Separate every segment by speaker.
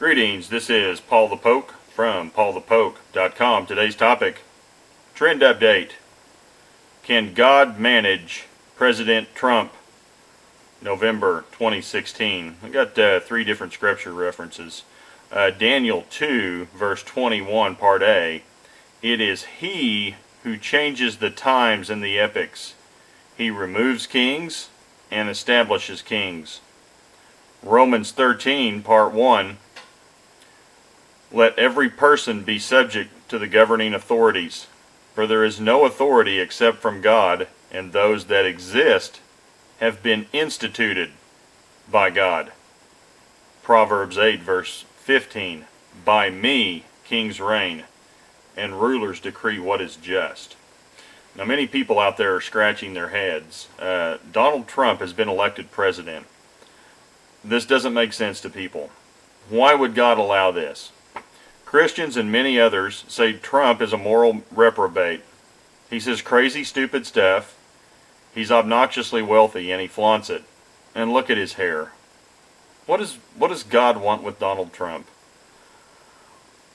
Speaker 1: Greetings, this is Paul the Poke from paulthepoke.com. Today's topic, trend update. Can God manage President Trump? November 2016. We got three different scripture references. Daniel 2, verse 21, part A. It is He who changes the times and the epochs. He removes kings and establishes kings. Romans 13, part 1. Let every person be subject to the governing authorities, for there is no authority except from God, and those that exist have been instituted by God. Proverbs 8, verse 15. By me kings reign, and rulers decree what is just. Now, many people out there are scratching their heads. Donald Trump has been elected president. This doesn't make sense to people. Why would God allow this? Christians and many others say Trump is a moral reprobate. He says crazy, stupid stuff. He's obnoxiously wealthy and he flaunts it. And look at his hair. What does God want with Donald Trump?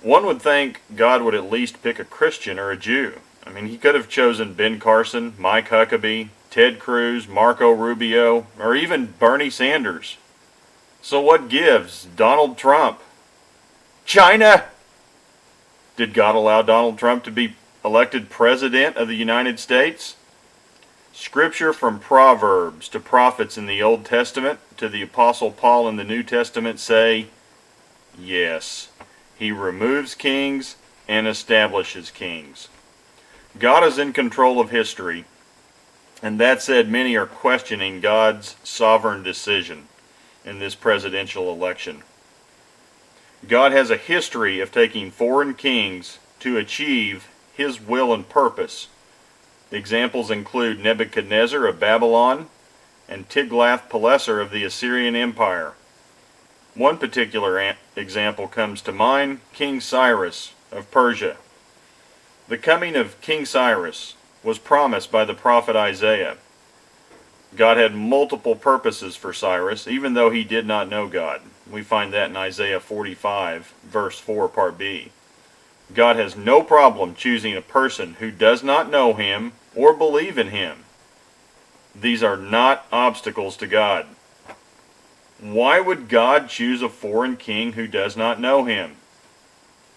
Speaker 1: One would think God would at least pick a Christian or a Jew. I mean, he could have chosen Ben Carson, Mike Huckabee, Ted Cruz, Marco Rubio, or even Bernie Sanders. So what gives? Donald Trump. China! Did God allow Donald Trump to be elected President of the United States? Scripture from Proverbs to prophets in the Old Testament to the Apostle Paul in the New Testament say, yes, He removes kings and establishes kings. God is in control of history, and that said, many are questioning God's sovereign decision in this presidential election. God has a history of taking foreign kings to achieve His will and purpose. Examples include Nebuchadnezzar of Babylon and Tiglath-Pileser of the Assyrian Empire. One particular example comes to mind, King Cyrus of Persia. The coming of King Cyrus was promised by the prophet Isaiah. God had multiple purposes for Cyrus, even though he did not know God. We find that in Isaiah 45, verse 4, part B. God has no problem choosing a person who does not know Him or believe in Him. These are not obstacles to God. Why would God choose a foreign king who does not know Him?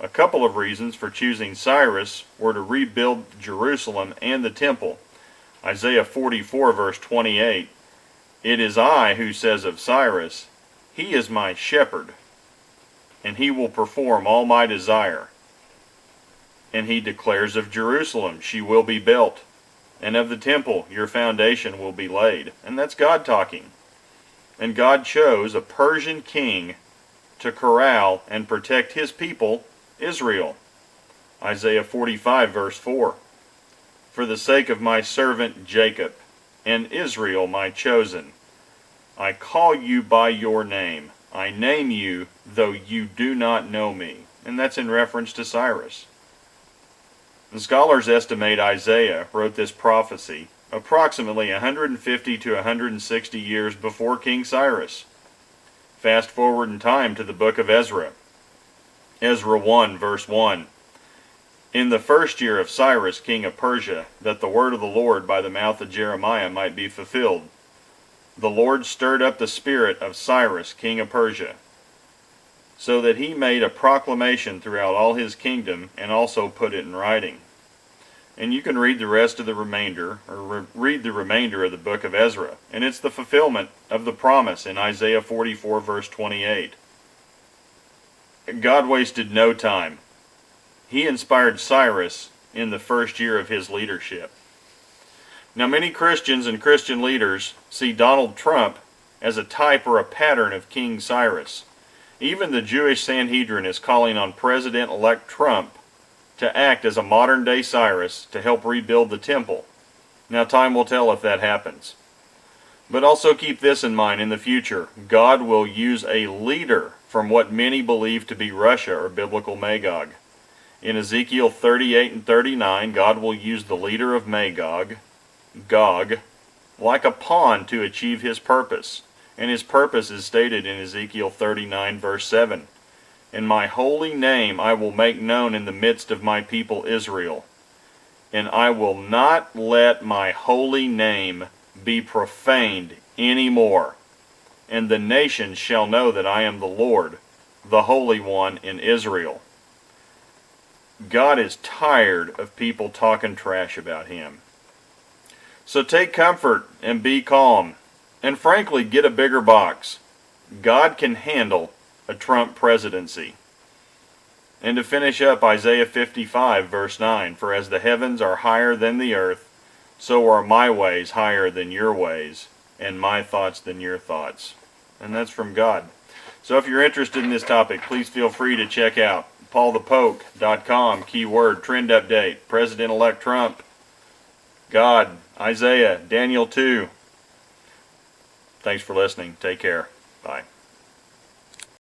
Speaker 1: A couple of reasons for choosing Cyrus were to rebuild Jerusalem and the temple. Isaiah 44, verse 28, it is I who says of Cyrus, He is my shepherd, and He will perform all my desire. And He declares of Jerusalem, she will be built, and of the temple, your foundation will be laid. And that's God talking. And God chose a Persian king to corral and protect His people, Israel. Isaiah 45, verse 4. For the sake of my servant Jacob, and Israel my chosen, I call you by your name. I name you, though you do not know me. And that's in reference to Cyrus. The scholars estimate Isaiah wrote this prophecy approximately 150 to 160 years before King Cyrus. Fast forward in time to the book of Ezra. Ezra 1, verse 1. In the first year of Cyrus, king of Persia, that the word of the Lord by the mouth of Jeremiah might be fulfilled, the Lord stirred up the spirit of Cyrus, king of Persia, so that he made a proclamation throughout all his kingdom and also put it in writing. And you can read the rest of the remainder, or read the remainder of the book of Ezra, and it's the fulfillment of the promise in Isaiah 44, verse 28. God wasted no time. He inspired Cyrus in the first year of his leadership. Now, many Christians and Christian leaders see Donald Trump as a type or a pattern of King Cyrus. Even the Jewish Sanhedrin is calling on President-elect Trump to act as a modern-day Cyrus to help rebuild the temple. Now, time will tell if that happens. But also keep this in mind, in the future, God will use a leader from what many believe to be Russia or biblical Magog. In Ezekiel 38 and 39, God will use the leader of Magog, Gog, like a pawn to achieve His purpose. And His purpose is stated in Ezekiel 39, verse 7. And my holy name I will make known in the midst of my people Israel. And I will not let my holy name be profaned any more. And the nations shall know that I am the Lord, the Holy One in Israel. God is tired of people talking trash about Him. So take comfort and be calm. And frankly, get a bigger box. God can handle a Trump presidency. And to finish up, Isaiah 55 verse 9, for as the heavens are higher than the earth, so are my ways higher than your ways, and my thoughts than your thoughts. And that's from God. So if you're interested in this topic, please feel free to check out paulthepoke.com, keyword trend update, President-elect Trump, God, Isaiah, Daniel 2. Thanks for listening. Take care. Bye.